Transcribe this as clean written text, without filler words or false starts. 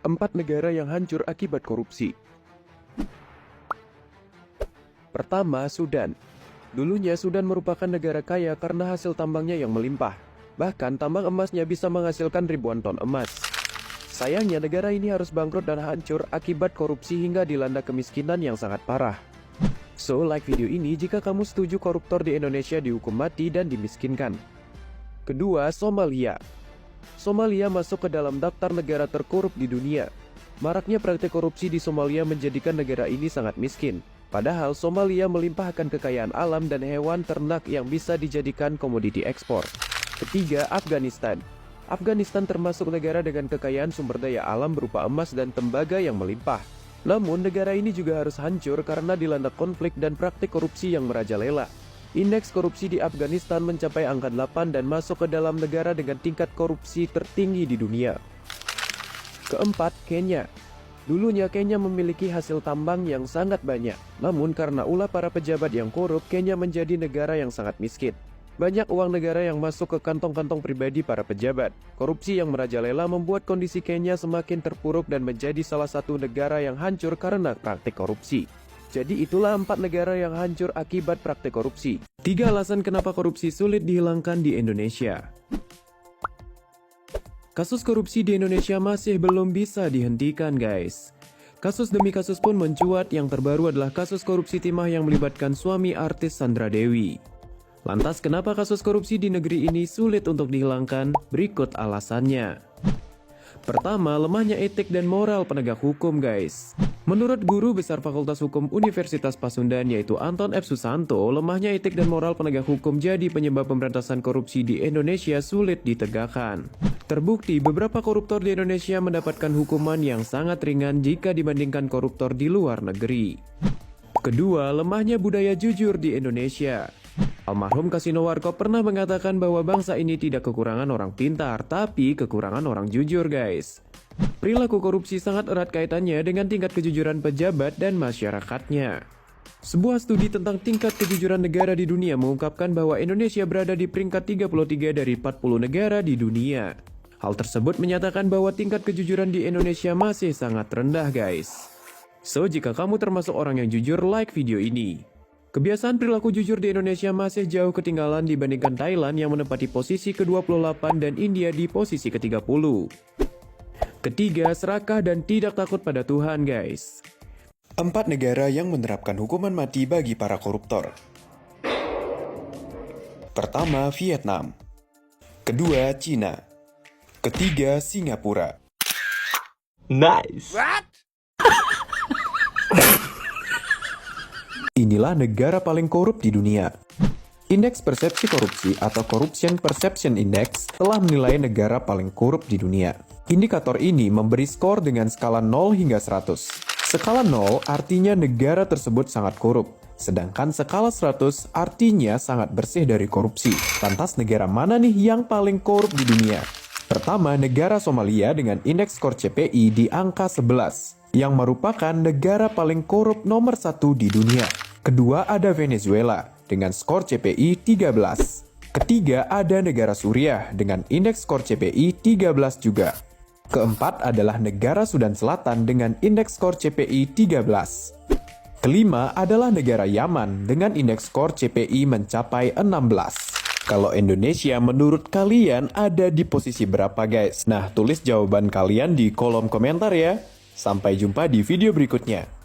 4 negara yang hancur akibat korupsi. Pertama, Sudan. Dulunya Sudan merupakan negara kaya karena hasil tambangnya yang melimpah. Bahkan tambang emasnya bisa menghasilkan ribuan ton emas. Sayangnya negara ini harus bangkrut dan hancur akibat korupsi hingga dilanda kemiskinan yang sangat parah. So, like video ini jika kamu setuju koruptor di Indonesia dihukum mati dan dimiskinkan. Kedua, Somalia. Somalia masuk ke dalam daftar negara terkorup di dunia. Maraknya praktik korupsi di Somalia menjadikan negara ini sangat miskin. Padahal Somalia melimpahkan kekayaan alam dan hewan ternak yang bisa dijadikan komoditi ekspor. Ketiga, Afghanistan. Afghanistan termasuk negara dengan kekayaan sumber daya alam berupa emas dan tembaga yang melimpah. Namun negara ini juga harus hancur karena dilanda konflik dan praktik korupsi yang merajalela. Indeks korupsi di Afghanistan mencapai angka 8 dan masuk ke dalam negara dengan tingkat korupsi tertinggi di dunia. Keempat, Kenya. Dulunya Kenya memiliki hasil tambang yang sangat banyak. Namun karena ulah para pejabat yang korup, Kenya menjadi negara yang sangat miskin. Banyak uang negara yang masuk ke kantong-kantong pribadi para pejabat. Korupsi yang merajalela membuat kondisi Kenya semakin terpuruk dan menjadi salah satu negara yang hancur karena praktik korupsi. Jadi itulah 4 negara yang hancur akibat praktik korupsi. 3 alasan kenapa korupsi sulit dihilangkan di Indonesia. Kasus korupsi di Indonesia masih belum bisa dihentikan, guys. Kasus demi kasus pun mencuat. Yang terbaru adalah kasus korupsi timah yang melibatkan suami artis Sandra Dewi. Lantas kenapa kasus korupsi di negeri ini sulit untuk dihilangkan? Berikut alasannya. Pertama, lemahnya etik dan moral penegak hukum, guys. Menurut Guru Besar Fakultas Hukum Universitas Pasundan yaitu Anton F. Susanto, lemahnya etik dan moral penegak hukum jadi penyebab pemberantasan korupsi di Indonesia sulit ditegakkan. Terbukti beberapa koruptor di Indonesia mendapatkan hukuman yang sangat ringan jika dibandingkan koruptor di luar negeri. Kedua, lemahnya budaya jujur di Indonesia. Almarhum Kasino Warkop pernah mengatakan bahwa bangsa ini tidak kekurangan orang pintar, tapi kekurangan orang jujur, guys. Perilaku korupsi sangat erat kaitannya dengan tingkat kejujuran pejabat dan masyarakatnya. Sebuah studi tentang tingkat kejujuran negara di dunia mengungkapkan bahwa Indonesia berada di peringkat 33 dari 40 negara di dunia. Hal tersebut menyatakan bahwa tingkat kejujuran di Indonesia masih sangat rendah, guys. So, jika kamu termasuk orang yang jujur, like video ini. Kebiasaan perilaku jujur di Indonesia masih jauh ketinggalan dibandingkan Thailand yang menempati posisi ke-28 dan India di posisi ke-30. Ketiga, serakah dan tidak takut pada Tuhan, guys. 4 negara yang menerapkan hukuman mati bagi para koruptor. Pertama, Vietnam. Kedua, Cina. Ketiga, Singapura. Nice. Inilah negara paling korup di dunia. Indeks persepsi korupsi atau Corruption Perception Index telah menilai negara paling korup di dunia. Indikator ini memberi skor dengan skala 0 hingga 100. Skala 0 artinya negara tersebut sangat korup, sedangkan skala 100 artinya sangat bersih dari korupsi. Lantas negara mana nih yang paling korup di dunia? Pertama, negara Somalia dengan indeks skor CPI di angka 11, yang merupakan negara paling korup nomor 1 di dunia. Kedua ada Venezuela dengan skor CPI 13. Ketiga ada negara Suriah dengan indeks skor CPI 13 juga. Keempat adalah negara Sudan Selatan dengan indeks skor CPI 13. Kelima adalah negara Yaman dengan indeks skor CPI mencapai 16. Kalau Indonesia menurut kalian ada di posisi berapa, guys? Nah, tulis jawaban kalian di kolom komentar ya. Sampai jumpa di video berikutnya.